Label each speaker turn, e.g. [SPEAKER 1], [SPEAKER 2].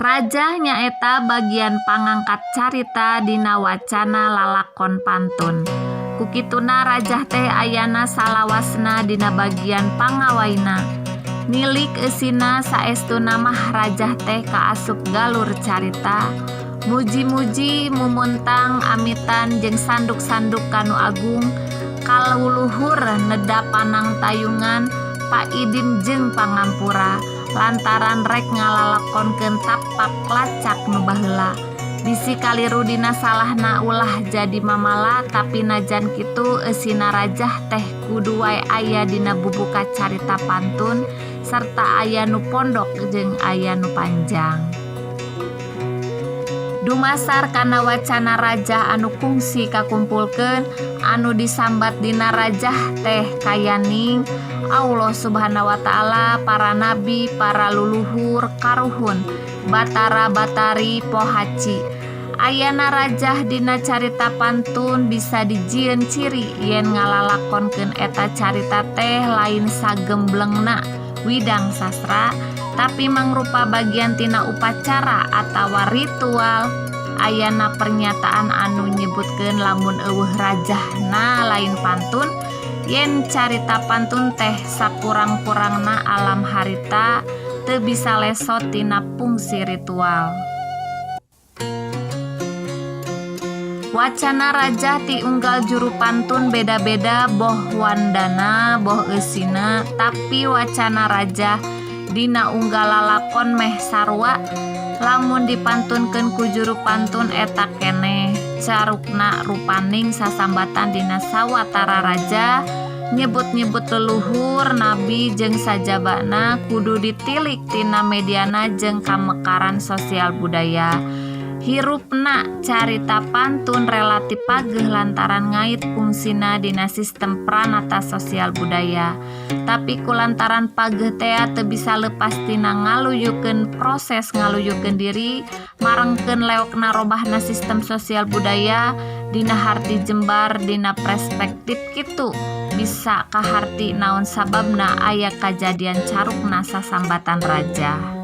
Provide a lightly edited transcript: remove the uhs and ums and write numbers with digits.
[SPEAKER 1] Raja nyaeta bagian pangangkat carita dina wacana lalakon pantun. Kukituna rajah teh ayana salawasna dina bagian pangawaina. Nilik eusina saestuna mah rajah teh kaasup galur carita. Muji-muji mumuntang amitan jeung sanduk-sanduk kanu agung. Kaluluhur nedap panang tayungan Paidin jeung pangampura. Lantaran rek ngalalakonkeun tapak lacak nu baheula. Bisi kaliru dina salahna ulah jadi mamala, tapi najan kitu eusina rajah teh kudu wae aya dina bubuka carita pantun sarta aya nu pondok jeung aya nu panjang. Dumasar kana wacana rajah anu kungsi kakumpulkeun anu disambat dina rajah teh kayaning Allah Subhanahu wa Ta'ala, para nabi, para luluhur, karuhun, batara-batari, pohaci. Ayana rajah dina carita pantun bisa dijieun ciri yen ngalalakonkeun eta carita teh lain sagemblengna widang sastra, tapi mangrupa bagian tina upacara atawa ritual. Ayana pernyataan anu nyebutkeun lamun eueuh rajahna lain pantun, yen carita pantun teh sakurang-kurangna alam harita teu bisa lesot tina fungsi ritual. Wacana rajah ti unggal juru pantun beda-beda boh wandana boh eusina, tapi wacana rajah dina unggal lalakon meh sarua. Lamun dipantunkeun ku juru pantun eta keneh carukna rupaning sasambatan dina sawatara raja, nyebut-nyebut leluhur nabi jeung sajabana kudu ditilik tina mediana jeung kamekaran sosial budaya. Hirupna carita pantun relatif pageuh lantaran ngait fungsina dina sistem pranata sosial budaya. Tapi kulantaran pageuh tea teu bisa leupas tina ngaluyukeun proses ngaluyukeun diri marengkeun leokna robahna sistem sosial budaya dina harti jembar dina perspektif kitu bisa kaharti naon sababna aya kajadian carukna sasambatan raja.